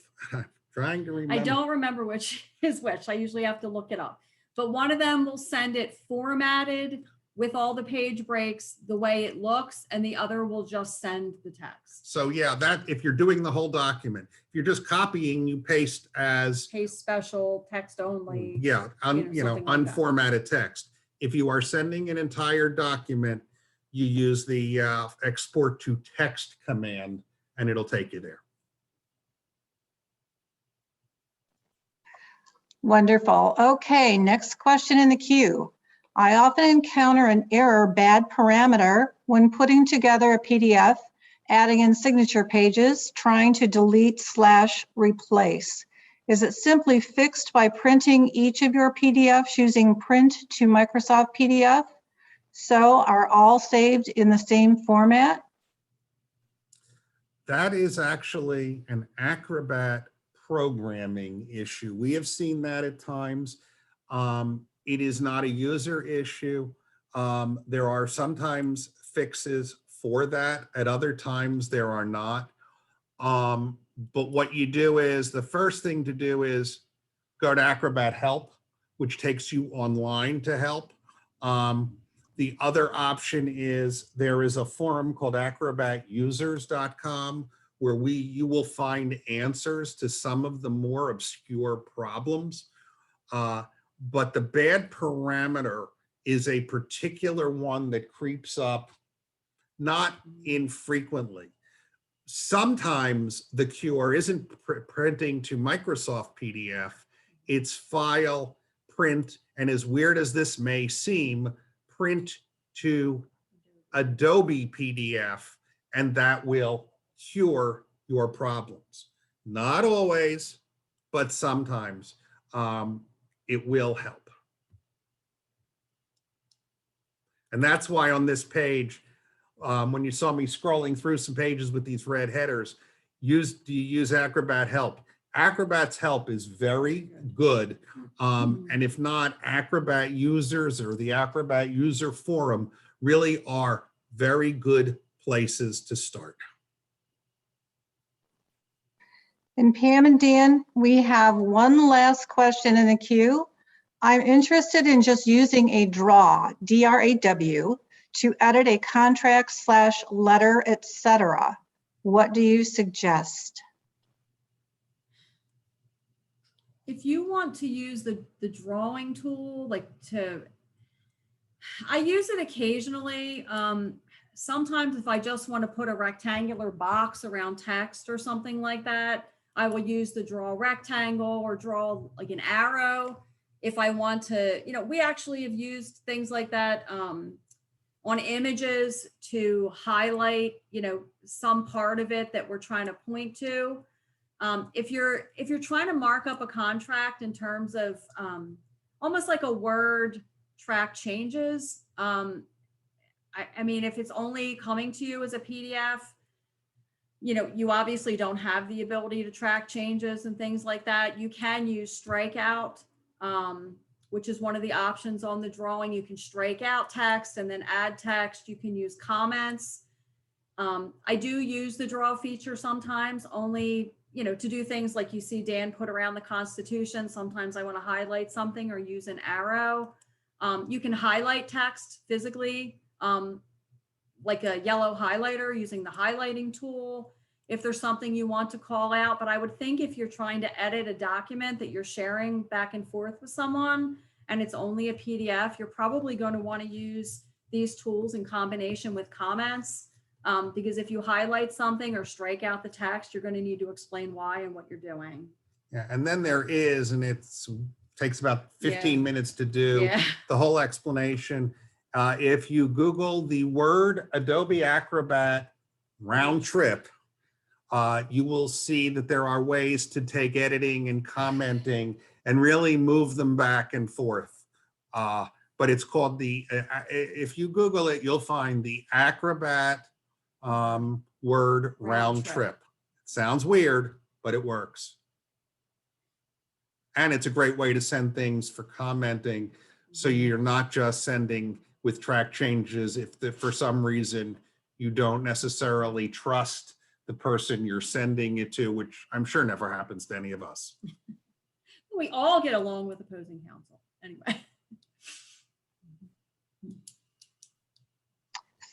Trying to remember. I don't remember which is which. I usually have to look it up. But one of them will send it formatted with all the page breaks the way it looks, and the other will just send the text. So yeah, that if you're doing the whole document, if you're just copying, you paste as Paste special, text only. yeah, unformatted text. If you are sending an entire document, you use the export to text command, and it'll take you there. Wonderful. Okay, next question in the queue. I often encounter an error bad parameter when putting together a PDF, adding in signature pages, trying to delete/replace. Is it simply fixed by printing each of your PDFs using print to Microsoft PDF? So are all saved in the same format? That is actually an Acrobat programming issue. We have seen that at times. It is not a user issue. There are sometimes fixes for that. At other times, there are not. But what you do is, the first thing to do is go to Acrobat Help, which takes you online to help. The other option is there is a forum called acrobatusers.com where you will find answers to some of the more obscure problems. But the bad parameter is a particular one that creeps up not infrequently. Sometimes the cure isn't printing to Microsoft PDF, it's file, print, and as weird as this may seem, print to Adobe PDF, and that will cure your problems. Not always, but sometimes it will help. And that's why on this page, when you saw me scrolling through some pages with these red headers, do you use Acrobat Help? Acrobat's help is very good. And if not, Acrobat users or the Acrobat user forum really are very good places to start. And Pam and Dan, we have one last question in the queue. I'm interested in just using a draw, D-R-A-W, to edit a contract/letter, etc. What do you suggest? If you want to use the drawing tool, I use it occasionally. Sometimes if I just want to put a rectangular box around text or something like that, I will use the draw rectangle or draw like an arrow. If I want to, we actually have used things like that on images to highlight, some part of it that we're trying to point to. If you're trying to mark up a contract in terms of almost like a Word track changes, I mean, if it's only coming to you as a PDF, you obviously don't have the ability to track changes and things like that. You can use strikeout, which is one of the options on the drawing. You can strike out text and then add text. You can use comments. I do use the draw feature sometimes, only, to do things like you see Dan put around the Constitution. Sometimes I want to highlight something or use an arrow. You can highlight text physically, like a yellow highlighter using the highlighting tool if there's something you want to call out. But I would think if you're trying to edit a document that you're sharing back and forth with someone and it's only a PDF, you're probably going to want to use these tools in combination with comments, because if you highlight something or strike out the text, you're going to need to explain why and what you're doing. Yeah, and then there is, and takes about 15 minutes to do the whole explanation. If you Google the word Adobe Acrobat round trip, you will see that there are ways to take editing and commenting and really move them back and forth. But it's called if you Google it, you'll find the Acrobat word round trip. It sounds weird, but it works. And it's a great way to send things for commenting. So you're not just sending with track changes if for some reason you don't necessarily trust the person you're sending it to, which I'm sure never happens to any of us. We all get along with opposing counsel anyway.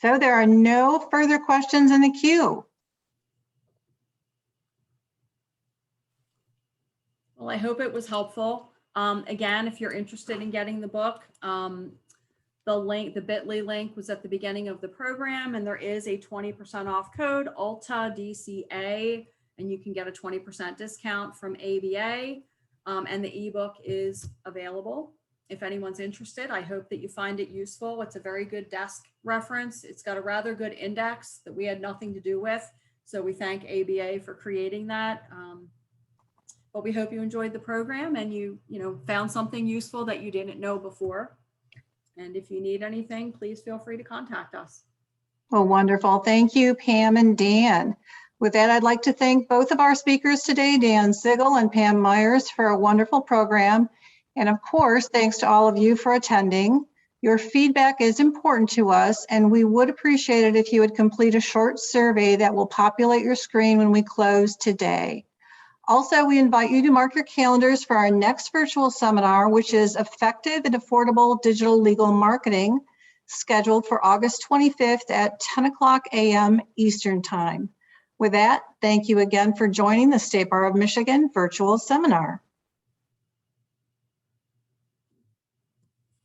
So there are no further questions in the queue. Well, I hope it was helpful. Again, if you're interested in getting the book, the bit.ly link was at the beginning of the program, and there is a 20% off code, ALTA DCA, and you can get a 20% discount from ABA, and the ebook is available. If anyone's interested, I hope that you find it useful. It's a very good desk reference. It's got a rather good index that we had nothing to do with, so we thank ABA for creating that. But we hope you enjoyed the program and you found something useful that you didn't know before. And if you need anything, please feel free to contact us. Well, wonderful. Thank you, Pam and Dan. With that, I'd like to thank both of our speakers today, Dan Sigel and Pam Myers, for a wonderful program. And of course, thanks to all of you for attending. Your feedback is important to us, and we would appreciate it if you would complete a short survey that will populate your screen when we close today. Also, we invite you to mark your calendars for our next virtual seminar, which is Effective and Affordable Digital Legal Marketing, scheduled for August 25th at 10 a.m. Eastern Time. With that, thank you again for joining the State Bar of Michigan virtual seminar.